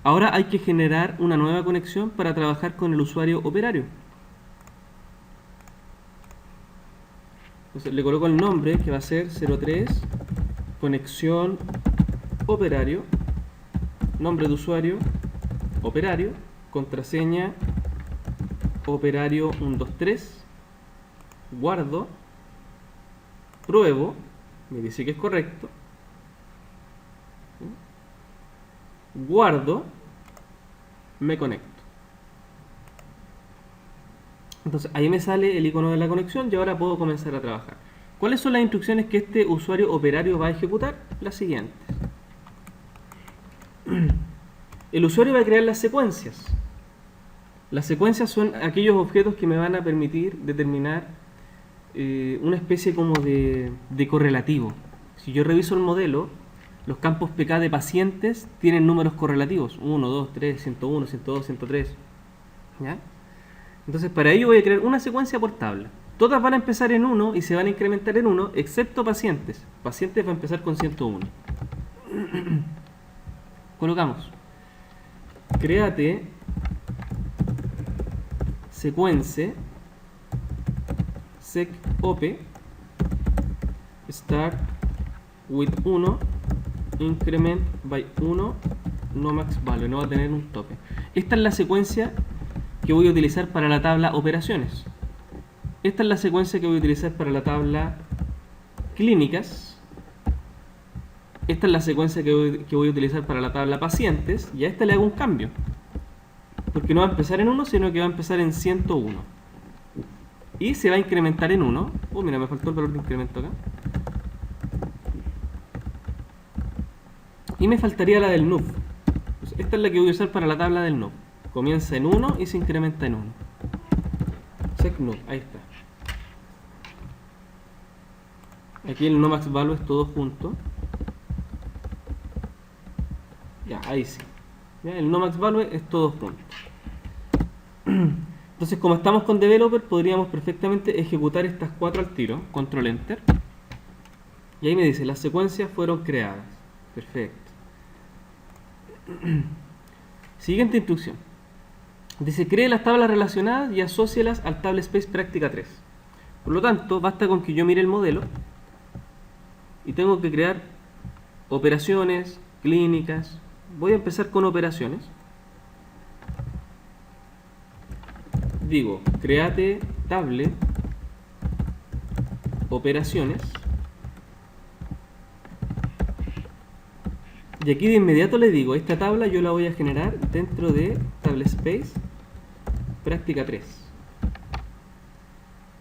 Ahora hay que generar una nueva conexión para trabajar con el usuario operario. Entonces le coloco el nombre que va a ser 03 conexión operario, nombre de usuario operario, contraseña operario 123, guardo, pruebo, me dice que es correcto, guardo, me conecto. Entonces ahí me sale el icono de la conexión y ahora puedo comenzar a trabajar. ¿Cuáles son las instrucciones que este usuario operario va a ejecutar? Las siguientes. El usuario va a crear las secuencias. Las secuencias son aquellos objetos que me van a permitir determinar una especie como de correlativo. Si yo reviso el modelo, los campos PK de pacientes tienen números correlativos. 1, 2, 3, 101, 102, 103. ¿Ya? Entonces para ello voy a crear una secuencia por tabla. Todas van a empezar en 1 y se van a incrementar en 1, excepto pacientes. Pacientes va a empezar con 101. Colocamos créate secuence sec-op start with 1 increment by 1 no max value, no va a tener un tope. Esta es la secuencia que voy a utilizar para la tabla operaciones. Esta es la secuencia que voy a utilizar para la tabla clínicas. Esta es la secuencia que voy a utilizar para la tabla pacientes. Y a esta le hago un cambio, porque no va a empezar en 1, sino que va a empezar en 101. Y se va a incrementar en 1. Mira, me faltó el valor de incremento acá. Y me faltaría la del NUV. Pues esta es la que voy a usar para la tabla del NUV. Comienza en 1 y se incrementa en 1. SecNuv, ahí está. Aquí el no max value es todo junto. Ya, ahí sí. ¿Ya? El no max value es todo junto. Entonces, como estamos con developer, podríamos perfectamente ejecutar estas 4 al tiro. Control Enter. Y ahí me dice, las secuencias fueron creadas. Perfecto. Siguiente instrucción. Dice, cree las tablas relacionadas y asócielas al TableSpace Práctica 3. Por lo tanto, basta con que yo mire el modelo y tengo que crear operaciones, clínicas. Voy a empezar con operaciones. Digo, créate table operaciones. Y aquí de inmediato le digo, esta tabla yo la voy a generar dentro de TableSpace Práctica 3.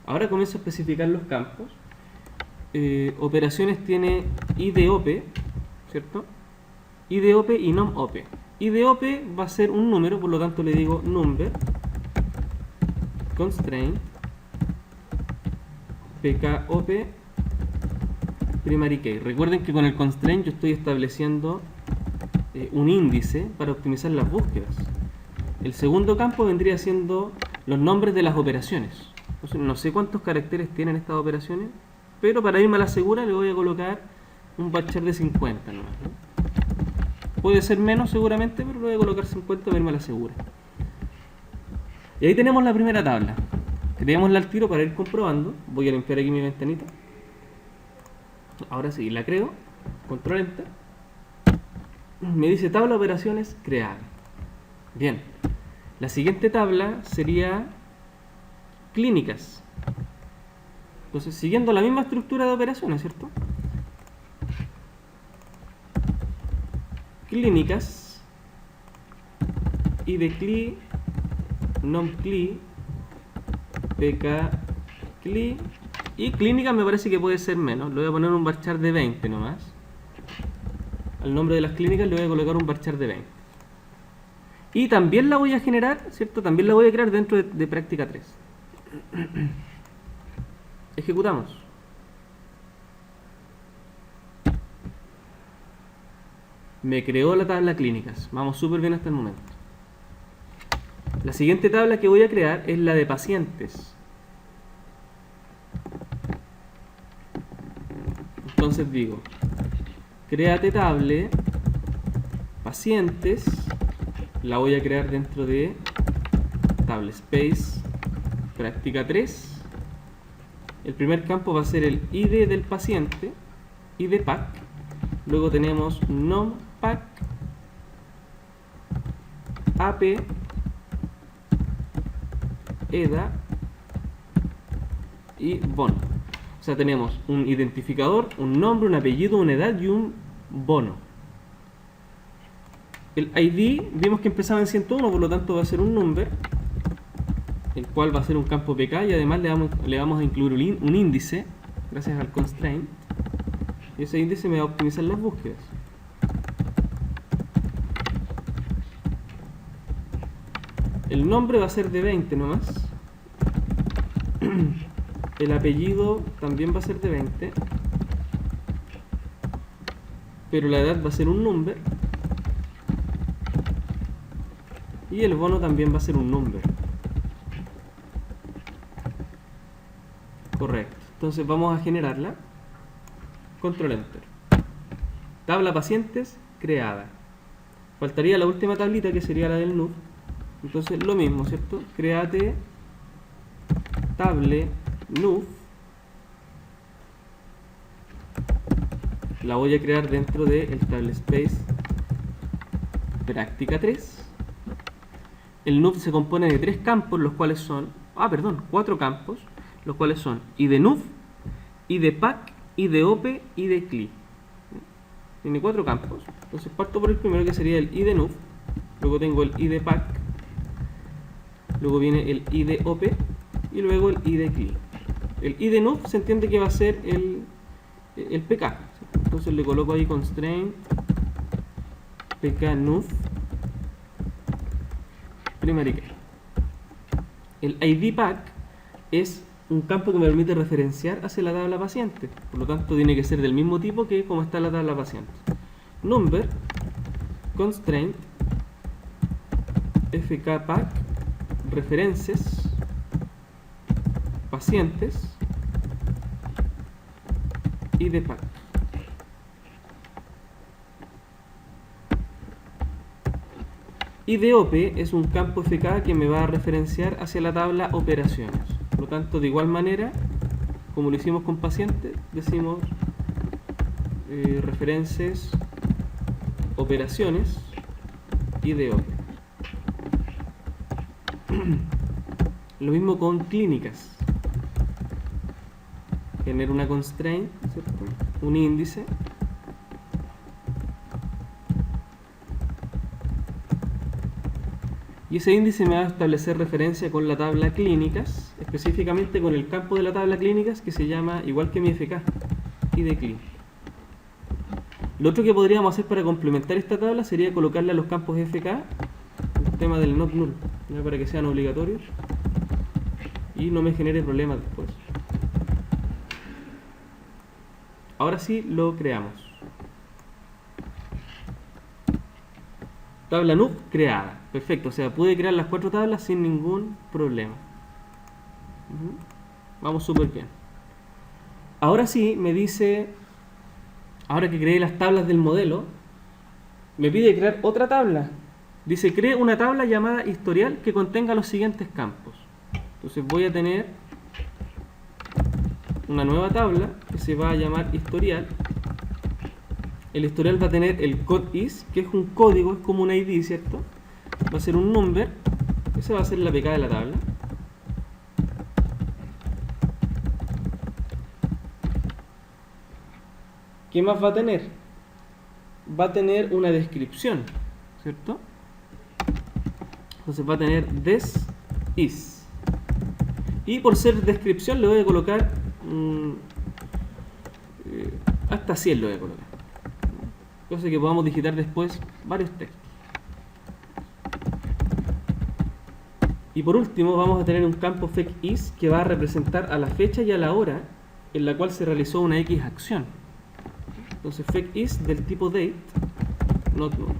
Ahora comienzo a especificar los campos. Operaciones tiene IDOP, ¿cierto? IDOP y NOMOP. IDOP va a ser un número, por lo tanto le digo number constraint PKOP primary key. Recuerden que con el constraint yo estoy estableciendo un índice para optimizar las búsquedas. El segundo campo vendría siendo los nombres de las operaciones. Entonces, no sé cuántos caracteres tienen estas operaciones, pero para irme a la segura le voy a colocar un varchar de 50 nomás, ¿no? Puede ser menos seguramente, pero le voy a colocar 50 para irme a la segura. Y ahí tenemos la primera tabla. Creémosla al tiro para ir comprobando. Voy a limpiar aquí mi ventanita. Ahora sí, la creo. Control Enter. Me dice tabla operaciones creada. Bien. La siguiente tabla sería clínicas. Entonces, siguiendo la misma estructura de operaciones, ¿cierto? Clínicas. IDCLI, NOMCLI, PKCLI. Y clínica me parece que puede ser menos. Le voy a poner un varchar de 20 nomás. Al nombre de las clínicas le voy a colocar un varchar de 20. Y también la voy a generar, ¿cierto? También la voy a crear dentro de Práctica 3. Ejecutamos. Me creó la tabla clínicas. Vamos súper bien hasta el momento. La siguiente tabla que voy a crear es la de pacientes. Entonces digo, créate table pacientes la voy a crear dentro de tablespace práctica 3. El primer campo va a ser el ID del paciente, ID pack. Luego tenemos nom-pack, ap, eda y bono. O sea, tenemos un identificador, un nombre, un apellido, una edad y un bono. El ID vimos que empezaba en 101, por lo tanto va a ser un number, el cual va a ser un campo pk, y además le vamos a incluir un índice gracias al constraint, y ese índice me va a optimizar las búsquedas. El nombre va a ser de 20 nomás. El apellido también va a ser de 20, pero la edad va a ser un number, y el bono también va a ser un number. Correcto. Entonces vamos a generarla. Control Enter. Tabla pacientes creada. Faltaría la última tablita, que sería la del NUF. Entonces lo mismo, ¿cierto? Créate table NUF. La voy a crear dentro del tablespace práctica 3. El NUF se compone de 3 campos, los cuales son, 4 campos, los cuales son ID NUF, ID pack, ID OP, ID CLI. Tiene 4 campos. Entonces parto por el primero, que sería el ID NUF. Luego tengo el ID pack. Luego viene el ID OP y luego el ID CLI. El ID NUF se entiende que va a ser el PK. Entonces le coloco ahí constraint PK NUF primary key. El ID pack es un campo que me permite referenciar hacia la tabla paciente. Por lo tanto tiene que ser del mismo tipo que como está la tabla paciente. Number constraint fkpack references pacientes ID pack. IDOP es un campo FK que me va a referenciar hacia la tabla operaciones. Por lo tanto, de igual manera, como lo hicimos con pacientes, decimos referencias operaciones IDOP. Lo mismo con clínicas. Genero una constraint, ¿cierto? Un índice. Y ese índice me va a establecer referencia con la tabla clínicas, específicamente con el campo de la tabla clínicas, que se llama, igual que mi FK, ID CLI. Lo otro que podríamos hacer para complementar esta tabla sería colocarle a los campos FK el tema del not null, ¿ya? Para que sean obligatorios y no me genere problemas después. Ahora sí lo creamos. Tabla NUF creada. Perfecto, o sea, pude crear las 4 tablas sin ningún problema. Vamos súper bien. Ahora sí me dice, ahora que creé las tablas del modelo, me pide crear otra tabla. Dice, cree una tabla llamada historial que contenga los siguientes campos. Entonces voy a tener una nueva tabla que se va a llamar historial. El historial va a tener el code is, que es un código, es como un ID, ¿cierto? Va a ser un number, ese va a ser la PK de la tabla. ¿Qué más va a tener? Va a tener una descripción, ¿cierto? Entonces va a tener this is. Y por ser descripción le voy a colocar hasta 100 lo voy a colocar. Cosa que podamos digitar después varios textos. Y por último vamos a tener un campo fetchIs que va a representar a la fecha y a la hora en la cual se realizó una X acción. Entonces fetchIs del tipo date, not null.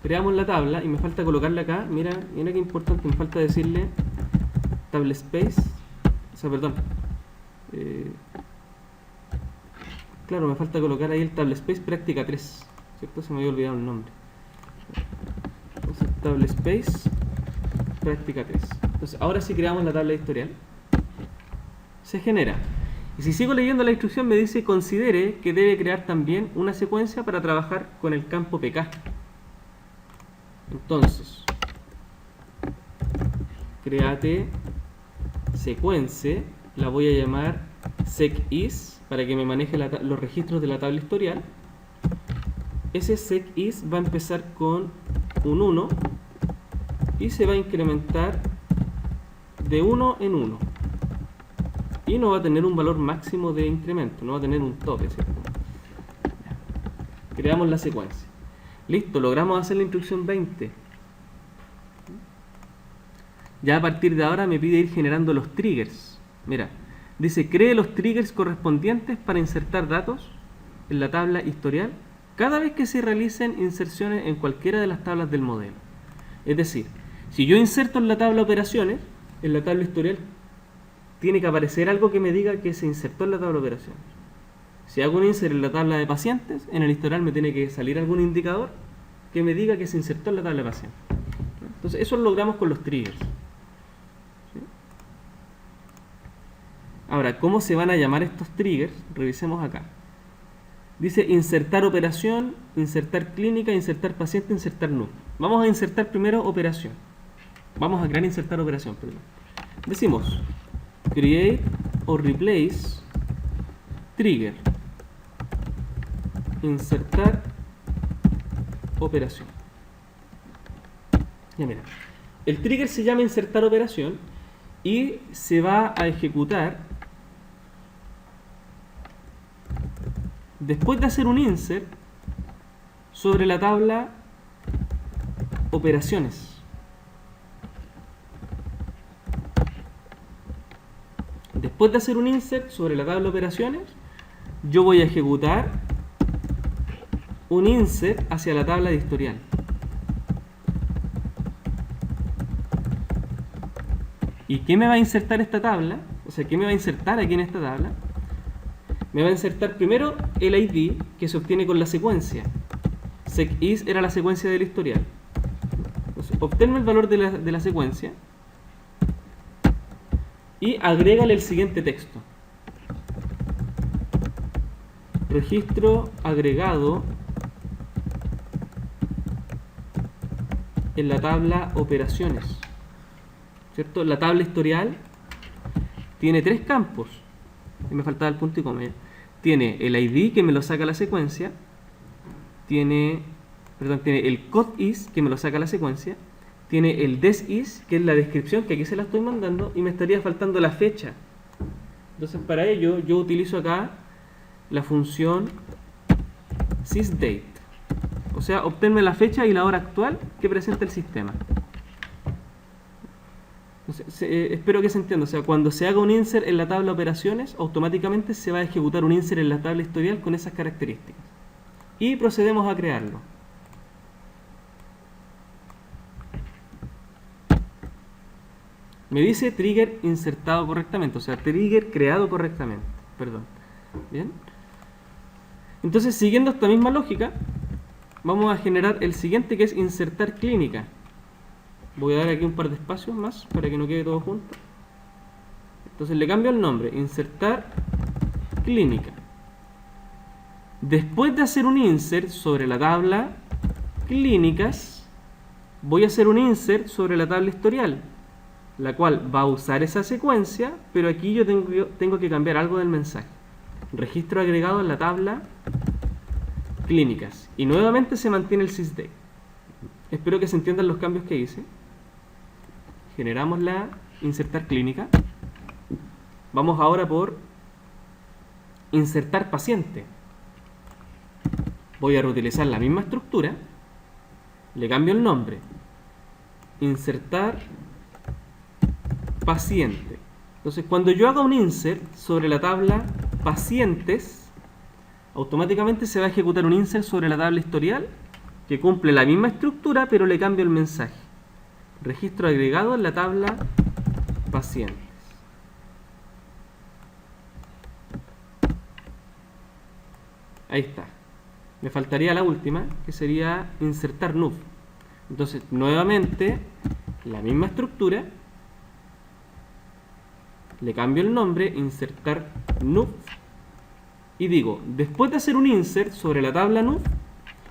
Creamos la tabla y me falta colocarla acá. Mira qué importante, me falta decirle tablespace, o sea, perdón. Claro, me falta colocar ahí el tablespace práctica 3, ¿cierto? Se me había olvidado el nombre. Entonces, table space, práctica 3. Entonces, ahora sí creamos la tabla de historial. Se genera. Y si sigo leyendo la instrucción me dice considere que debe crear también una secuencia para trabajar con el campo PK. Entonces, create sequence, la voy a llamar secis para que me maneje los registros de la tabla historial. Ese secis va a empezar con un 1 y se va a incrementar de 1 en 1 y no va a tener un valor máximo de incremento, no va a tener un tope, ¿cierto? Creamos la secuencia. Listo, logramos hacer la instrucción 20. Ya a partir de ahora me pide ir generando los triggers. Mira, dice cree los triggers correspondientes para insertar datos en la tabla historial cada vez que se realicen inserciones en cualquiera de las tablas del modelo. Es decir, si yo inserto en la tabla operaciones, en la tabla historial tiene que aparecer algo que me diga que se insertó en la tabla operaciones. Si hago un insert en la tabla de pacientes, en el historial me tiene que salir algún indicador que me diga que se insertó en la tabla de pacientes. Entonces eso lo logramos con los triggers. ¿Sí? Ahora, ¿cómo se van a llamar estos triggers? Revisemos acá. Dice insertar operación, insertar clínica, insertar paciente, insertar NUP. Vamos a insertar primero operación. Vamos a crear insertar operación, perdón. Decimos create o replace trigger. Insertar operación. Ya mira. El trigger se llama insertar operación y se va a ejecutar después de hacer un insert sobre la tabla operaciones. Después de hacer un insert sobre la tabla operaciones, yo voy a ejecutar un insert hacia la tabla de historial. ¿Y qué me va a insertar esta tabla? O sea, ¿qué me va a insertar aquí en esta tabla? Me va a insertar primero el ID que se obtiene con la secuencia. SecIs era la secuencia del historial. Entonces, obténme el valor de la secuencia y agrégale el siguiente texto. Registro agregado en la tabla operaciones. ¿Cierto? La tabla historial tiene 3 campos. Y me faltaba el punto y coma. Tiene el ID que me lo saca la secuencia. Tiene el CODIS que me lo saca la secuencia. Tiene el DESIS que es la descripción que aquí se la estoy mandando. Y me estaría faltando la fecha. Entonces para ello yo utilizo acá la función sysdate. O sea, obténme la fecha y la hora actual que presenta el sistema. Entonces, espero que se entienda. O sea, cuando se haga un insert en la tabla operaciones, automáticamente se va a ejecutar un insert en la tabla historial con esas características. Y procedemos a crearlo. Me dice trigger insertado correctamente, o sea, trigger creado correctamente. Perdón. Bien. Entonces, siguiendo esta misma lógica, vamos a generar el siguiente que es insertar clínica. Voy a dar aquí un par de espacios más para que no quede todo junto. Entonces le cambio el nombre, insertar clínica. Después de hacer un insert sobre la tabla clínicas, voy a hacer un insert sobre la tabla historial, la cual va a usar esa secuencia, pero aquí yo tengo que cambiar algo del mensaje. Registro agregado en la tabla clínicas. Y nuevamente se mantiene el sysdate. Espero que se entiendan los cambios que hice. Generamos la insertar clínica. Vamos ahora por insertar paciente. Voy a reutilizar la misma estructura. Le cambio el nombre. Insertar paciente. Entonces, cuando yo haga un insert sobre la tabla pacientes, automáticamente se va a ejecutar un insert sobre la tabla historial que cumple la misma estructura, pero le cambio el mensaje. Registro agregado en la tabla pacientes. Ahí está. Me faltaría la última, que sería insertar NUF. Entonces, nuevamente, la misma estructura, le cambio el nombre, insertar NUF, y digo, después de hacer un insert sobre la tabla NUF,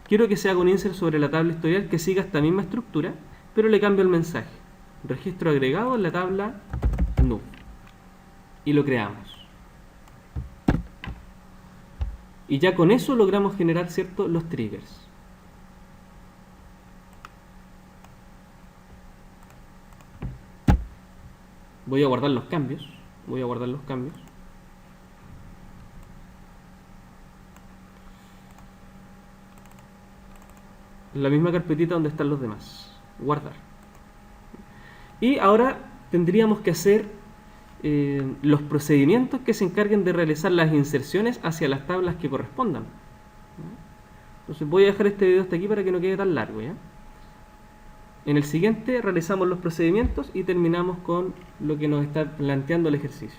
quiero que se haga un insert sobre la tabla historial que siga esta misma estructura, pero le cambio el mensaje. Registro agregado en la tabla NUF. Y lo creamos. Y ya con eso logramos generar, ¿cierto?, los triggers. Voy a guardar los cambios. En la misma carpetita donde están los demás. Guardar. Y ahora tendríamos que hacer los procedimientos que se encarguen de realizar las inserciones hacia las tablas que correspondan. Entonces voy a dejar este video hasta aquí para que no quede tan largo, ¿ya? En el siguiente realizamos los procedimientos y terminamos con lo que nos está planteando el ejercicio.